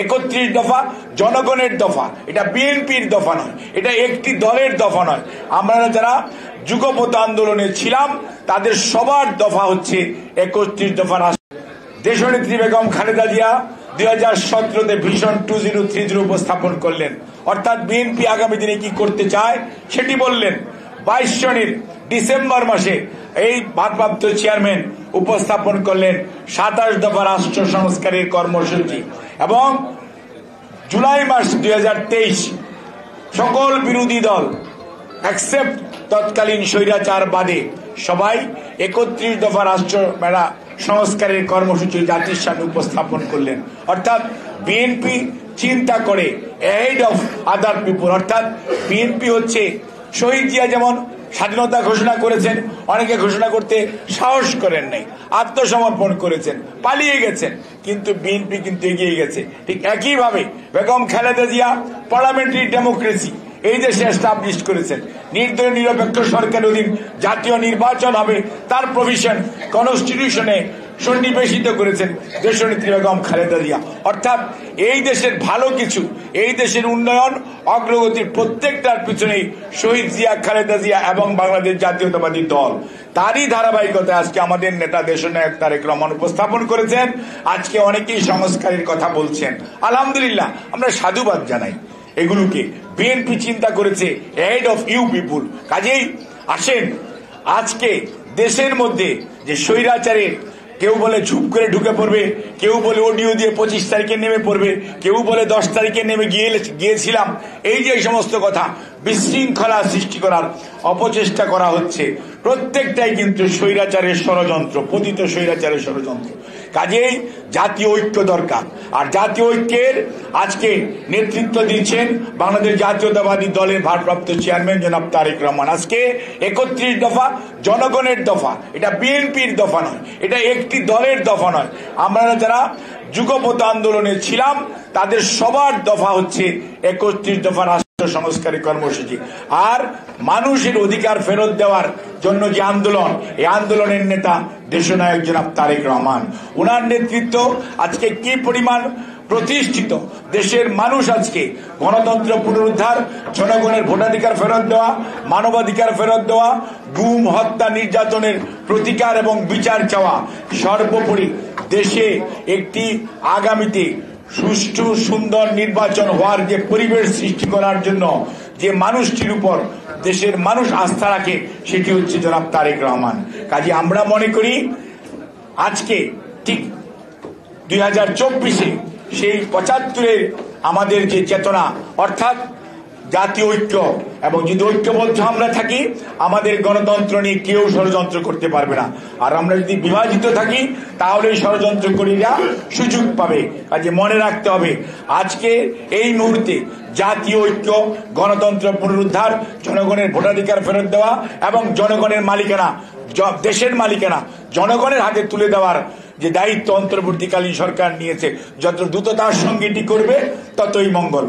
31 দফা জনগণের দফা, এটা বিএনপির দফা নয়, এটা একটি দলের দফা নয়। আমরা যারা যুগপৎ আন্দোলনে ছিলাম তাদের সবার দফা হচ্ছে 31 দফা। দেশনেত্রী বেগম খালেদা জিয়া 2017-তে ভিশন 2030 উপস্থাপন করলেন, অর্থাৎ বিএনপি আগামী দিনে কি করতে চায় সেটি বললেন। 22 সনের ডিসেম্বর মাসে এই ভারপ্রাপ্ত চেয়ারম্যান উপস্থাপন করলেন 27 দফা রাষ্ট্র সংস্কারের কর্মসূচি, এবং জুলাই মাস 2023 সকল বিরোধী দল অ্যাকসেপ্ট তৎকালীন স্বৈরাচার বাদে সবাই 31 দফা রাষ্ট্র সংস্কারের কর্মসূচি জাতির সামনে উপস্থাপন করলেন। অর্থাৎ বিএনপি চিন্তা করে এহেড অফ আদার পিপল, অর্থাৎ বিএনপি হচ্ছে শহীদ জিয়া যেমন স্বাধীনতা ঘোষণা করেছেন, অনেকে ঘোষণা করতে সাহস করেন নাই, আত্মসমর্পণ করেছেন, পালিয়ে গেছেন, কিন্তু বিএনপি কিন্তু এগিয়ে গেছে। ঠিক একইভাবে বেগম খালেদা জিয়া পার্লামেন্টারি ডেমোক্রেসি এই দেশে এস্টাবলিশ করেছেন, নির্দলীয় নিরপেক্ষ সরকারের অধীন জাতীয় নির্বাচন হবে তার প্রভিশন কনস্টিটিউশনে সন্নিবেশিত করেছেন দেশনেত্রী বেগম খালেদা জিয়া। অর্থাৎ এই দেশের ভালো কিছু, এই দেশের উন্নয়ন অগ্রগতির প্রত্যেকটার পিছনেই শহীদ জিয়া, খালেদা জিয়া এবং বাংলাদেশ জাতীয়তাবাদী দল। তারই ধারাবাহিকতায় আজকে আমাদের নেতা দেশনায়ক তারেক রহমান উপস্থাপন করেছেন। আজকে অনেকেই সংস্কারের কথা বলছেন, আলহামদুলিল্লাহ আমরা সাধুবাদ জানাই। এগুলোকে বিএনপি চিন্তা করেছে হেড অফ ইউ পিপুল। কাজেই আসেন আজকে দেশের মধ্যে যে স্বৈরাচারের কেউ বলে ঝুপ করে ঢুকে পড়বে, কেউ বলে অডিও দিয়ে 25 তারিখে নেমে পড়বে, কেউ বলে 10 তারিখে নেমে গিয়েছিলাম, এই যে সমস্ত কথা বিশৃঙ্খলা সৃষ্টি করার অপচেষ্টা করা হচ্ছে, প্রত্যেকটাই কিন্তু স্বৈরাচারের ষড়যন্ত্র, পতিত স্বৈরাচারের ষড়যন্ত্র। কাজেই জাতীয় ঐক্য দরকার, আর জাতীয় ঐক্যের আজকে নেতৃত্ব দিচ্ছেন বাংলাদেশ জাতীয়তাবাদী দলের ভারপ্রাপ্ত চেয়ারম্যান জনাব তারেক রহমান। আজকে 31 দফা জনগণের দফা, এটা বিএনপির দফা নয়, এটা একটি দলের দফা নয়। আমরা যারা যুগপৎ আন্দোলনে ছিলাম তাদের সবার দফা হচ্ছে 31 দফা রাষ্ট্র সংস্কারের কর্মসূচি। আর মানুষের অধিকার ফেরত দেওয়ার জন্য যে আন্দোলন, এই আন্দোলনের নেতা দেশনায়ক জনাব তারেক রহমান, ওনার নেতৃত্ব আজকে কি পরিমাণ প্রতিষ্ঠিত। দেশের মানুষ আজকে গণতন্ত্র পুনরুদ্ধার, জনগণের ভোটাধিকার ফেরত দেওয়া, মানবাধিকার ফেরত দেওয়া, গুম হত্যা নির্যাতনের প্রতিকার এবং বিচার চাওয়া, সর্বোপরি দেশে একটি আগামীতে সুষ্ঠু সুন্দর নির্বাচন হওয়ার যে পরিবেশ সৃষ্টি করার জন্য যে মানুষটির উপর দেশের মানুষ আস্থা রাখে সেটি হচ্ছে জনাব তারেক রহমান। কাজে আমরা মনে করি আজকে ঠিক 2024-এ সেই 75-এর আমাদের যে চেতনা, অর্থাৎ জাতীয় ঐক্য, এবং যদি ঐক্যবদ্ধ আমরা থাকি আমাদের গণতন্ত্র নিয়ে কেউ ষড়যন্ত্র করতে পারবে না। আর আমরা যদি বিভাজিত থাকি তাহলে ষড়যন্ত্রকারীরা সুযোগ পাবে। কাজে মনে রাখতে হবে আজকে এই মুহূর্তে জাতীয় ঐক্য, গণতন্ত্র পুনরুদ্ধার, জনগণের ভোটাধিকার ফেরত দেওয়া এবং জনগণের মালিকানা, দেশের মালিকানা জনগণের হাতে তুলে দেওয়ার যে দায়িত্ব অন্তর্বর্তীকালীন সরকার নিয়েছে, যত দ্রুততার সঙ্গে এটি করবে ততই মঙ্গল।